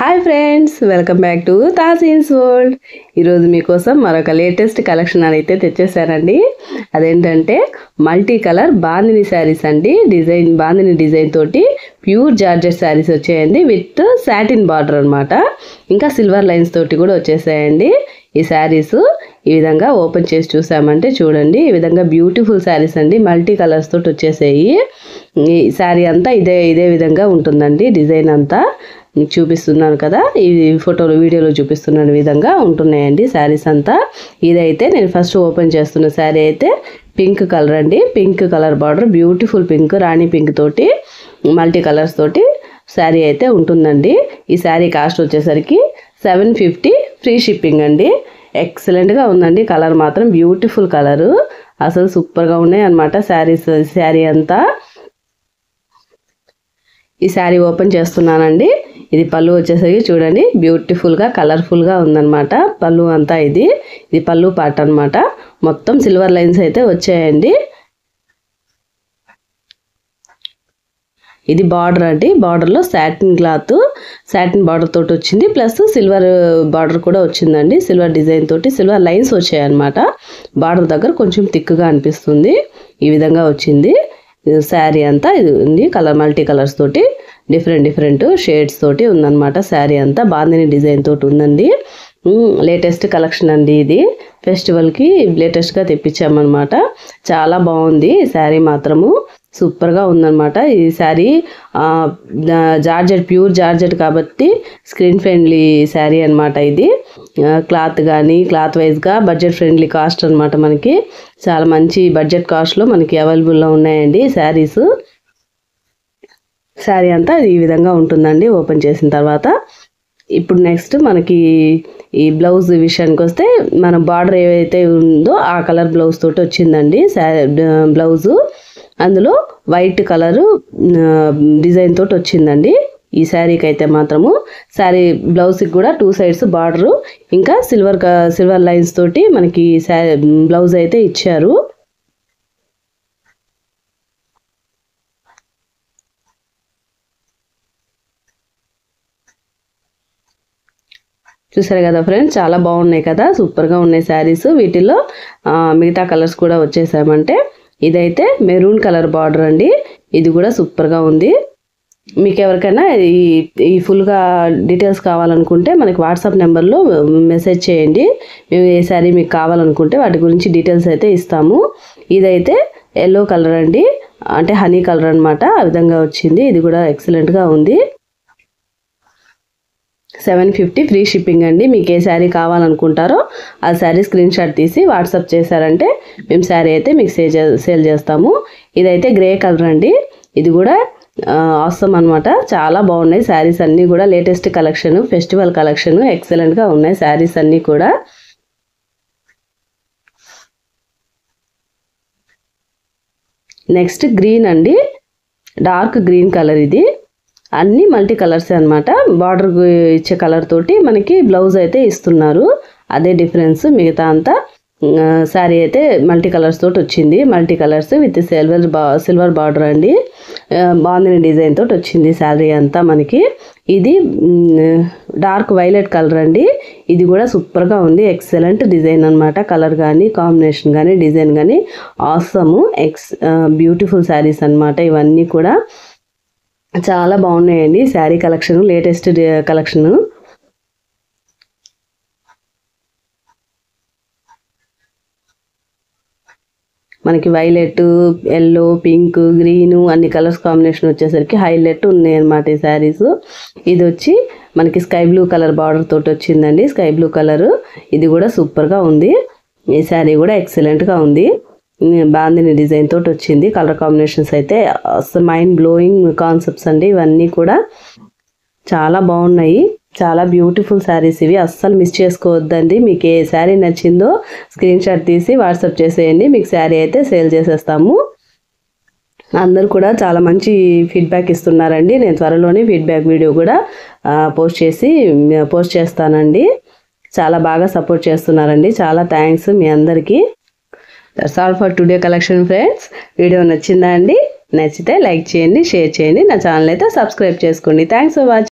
Hi friends, welcome back to Taseen's world. ఈరోజు మీకోసం మరొక లేటెస్ట్ కలెక్షన్ అయితే తెచ్చేసానండి. అదేంటంటే మల్టీ కలర్ బాందిని శారీస్ అండి. బాందిని డిజైన్ తోటి ప్యూర్ జార్జెట్ శారీస్ వచ్చాయండి విత్ సాటిన్ బార్డర్ అనమాట. ఇంకా సిల్వర్ లైన్స్ తోటి కూడా వచ్చేసాయండి. ఈ శారీస్ ఈ విధంగా ఓపెన్ చేసి చూసామంటే చూడండి, ఈ విధంగా బ్యూటిఫుల్ శారీస్ అండి. మల్టీ కలర్స్ తోటి వచ్చేసాయి. ఈ శారీ అంతా ఇదే విధంగా ఉంటుందండి. డిజైన్ అంతా మీకు చూపిస్తున్నాను కదా, ఈ ఫోటోలో వీడియోలో చూపిస్తున్న విధంగా ఉంటున్నాయండి శారీస్ అంతా. ఇదైతే నేను ఫస్ట్ ఓపెన్ చేస్తున్న శారీ అయితే పింక్ కలర్ అండి. Pink colour border, beautiful pink, rani pink తోటి మల్టీ కలర్స్ తోటి శారీ అయితే ఉంటుందండి. ఈ శారీ కాస్ట్ వచ్చేసరికి 750 ఫ్రీ షిప్పింగ్ అండి. ఎక్సలెంట్గా ఉందండి. కలర్ మాత్రం బ్యూటిఫుల్ కలరు, అసలు సూపర్గా ఉన్నాయి అన్నమాట శారీ అంతా. ఈ శారీ ఓపెన్ చేస్తున్నానండి. ఇది పళ్ళు వచ్చేసరికి చూడండి, బ్యూటిఫుల్గా కలర్ఫుల్గా ఉందన్నమాట. పళ్ళు అంతా ఇది పళ్ళు పార్ట్ అనమాట. మొత్తం సిల్వర్ లైన్స్ అయితే వచ్చాయండి. ఇది బార్డర్ అండి. బార్డర్లో సాటిన్ క్లాత్, సాటిన్ బార్డర్ తోటి వచ్చింది, ప్లస్ సిల్వర్ బార్డర్ కూడా వచ్చిందండి. సిల్వర్ డిజైన్ తోటి సిల్వర్ లైన్స్ వచ్చాయన్నమాట. బార్డర్ దగ్గర కొంచెం థిక్గా అనిపిస్తుంది. ఈ విధంగా వచ్చింది శారీ అంతా. ఇది ఉంది కలర్, మల్టీ కలర్స్ తోటి డిఫరెంట్ షేడ్స్ తోటి ఉందన్నమాట. శారీ అంతా బాందిని డిజైన్ తోటి ఉందండి. లేటెస్ట్ కలెక్షన్ అండి. ఇది ఫెస్టివల్కి లేటెస్ట్గా తెప్పించామన్నమాట. చాలా బాగుంది ఈ శారీ మాత్రము, సూపర్గా ఉందన్నమాట. ఈ శారీ జార్జెట్, ప్యూర్ జార్జెట్ కాబట్టి స్క్రీన్ ఫ్రెండ్లీ శారీ అనమాట. ఇది క్లాత్ కానీ క్లాత్ వైజ్గా బడ్జెట్ ఫ్రెండ్లీ కాస్ట్ అనమాట. మనకి చాలా మంచి బడ్జెట్ కాస్ట్లో మనకి అవైలబుల్లో ఉన్నాయండి శారీస్. శారీ అంతా ఈ విధంగా ఉంటుందండి ఓపెన్ చేసిన తర్వాత. ఇప్పుడు నెక్స్ట్ మనకి ఈ బ్లౌజ్ విషయానికి వస్తే, మన బార్డర్ ఏవైతే ఉందో ఆ కలర్ బ్లౌజ్ తోటి వచ్చిందండి బ్లౌజు. అందులో వైట్ కలరు డిజైన్ తోటి వచ్చిందండి ఈ శారీకి అయితే మాత్రము. శారీ బ్లౌజ్కి కూడా 2 సైడ్స్ బార్డరు, ఇంకా సిల్వర్ లైన్స్ తోటి మనకి బ్లౌజ్ అయితే ఇచ్చారు. చూసారు కదా ఫ్రెండ్స్, చాలా బాగున్నాయి కదా, సూపర్గా ఉన్నాయి శారీస్. వీటిల్లో మిగతా కలర్స్ కూడా వచ్చేసామంటే, ఇదైతే మెరూన్ కలర్ బార్డర్ అండి. ఇది కూడా సూపర్గా ఉంది. మీకు ఎవరికైనా ఈ ఫుల్గా డీటెయిల్స్ కావాలనుకుంటే మనకి వాట్సాప్ నెంబర్లో మెసేజ్ చేయండి. మేము ఏ శారీ మీకు కావాలనుకుంటే వాటి గురించి డీటెయిల్స్ అయితే ఇస్తాము. ఇదైతే ఎల్లో కలర్ అండి, అంటే హనీ కలర్ అనమాట. ఆ విధంగా వచ్చింది. ఇది కూడా ఎక్సలెంట్గా ఉంది. 750 ఫ్రీ షిప్పింగ్ అండి. మీకు ఏ శారీ కావాలనుకుంటారో ఆ శారీ స్క్రీన్ షాట్ తీసి వాట్సాప్ చేశారంటే మేము శారీ అయితే మీకు సేల్ చేస్తాము. ఇదైతే గ్రే కలర్ అండి. ఇది కూడా ఆసమ్ అనమాట. చాలా బాగున్నాయి శారీస్ అన్నీ కూడా. లేటెస్ట్ కలెక్షన్, ఫెస్టివల్ కలెక్షన్, ఎక్సలెంట్గా ఉన్నాయి శారీస్ అన్నీ కూడా. నెక్స్ట్ గ్రీన్ అండి, డార్క్ గ్రీన్ కలర్. ఇది అన్నీ మల్టీ కలర్స్ అనమాట. బార్డర్ ఇచ్చే కలర్ తోటి మనకి బ్లౌజ్ అయితే ఇస్తున్నారు. అదే డిఫరెన్స్. మిగతా అంతా శారీ అయితే మల్టీ కలర్స్ తోటి వచ్చింది. Multi colours with silver border అండి. బాందిని డిజైన్ తోటి వచ్చింది శారీ అంతా మనకి. ఇది డార్క్ వైలెట్ కలర్ అండి. ఇది కూడా సూపర్గా ఉంది. ఎక్సలెంట్ డిజైన్ అనమాట. కలర్ కానీ కాంబినేషన్ కానీ డిజైన్ కానీ ఆసమ్, బ్యూటిఫుల్ శారీస్ అనమాట. ఇవన్నీ కూడా చాలా బాగున్నాయండి శారీ కలెక్షన్, లేటెస్ట్ కలెక్షన్. మనకి వైలెట్, ఎల్లో, పింక్, గ్రీను అన్ని కలర్స్ కాంబినేషన్ వచ్చేసరికి హైలైట్ ఉన్నాయి అన్నమాట ఈ శారీస్. ఇది వచ్చి మనకి స్కై బ్లూ కలర్ బార్డర్ తోటి వచ్చిందండి. Sky blue colour. ఇది కూడా సూపర్గా ఉంది. ఈ శారీ కూడా ఎక్సలెంట్గా ఉంది. బాందిని డిజైన్ తోటి వచ్చింది. కలర్ కాంబినేషన్స్ అయితే అసలు మైండ్ బ్లోయింగ్ కాన్సెప్ట్స్ అండి. ఇవన్నీ కూడా చాలా బాగున్నాయి. చాలా బ్యూటిఫుల్ శారీస్ ఇవి. అస్సలు మిస్ చేసుకోవద్దండి. మీకు ఏ శారీ నచ్చిందో స్క్రీన్ షాట్ తీసి వాట్సాప్ చేసేయండి. మీకు శారీ అయితే సేల్ చేసేస్తాము. అందరూ కూడా చాలా మంచి ఫీడ్బ్యాక్ ఇస్తున్నారండి. నేను త్వరలోనే ఫీడ్బ్యాక్ వీడియో కూడా పోస్ట్ చేస్తానండి. చాలా బాగా సపోర్ట్ చేస్తున్నారండి. చాలా థ్యాంక్స్ మీ అందరికీ. That's all for today collection friends. Video నచ్చిందా అండి? నచ్చితే లైక్ చేయండి, షేర్ చేయండి. నా ఛానల్ అయితే సబ్స్క్రైబ్ చేసుకోండి. Thanks for watching.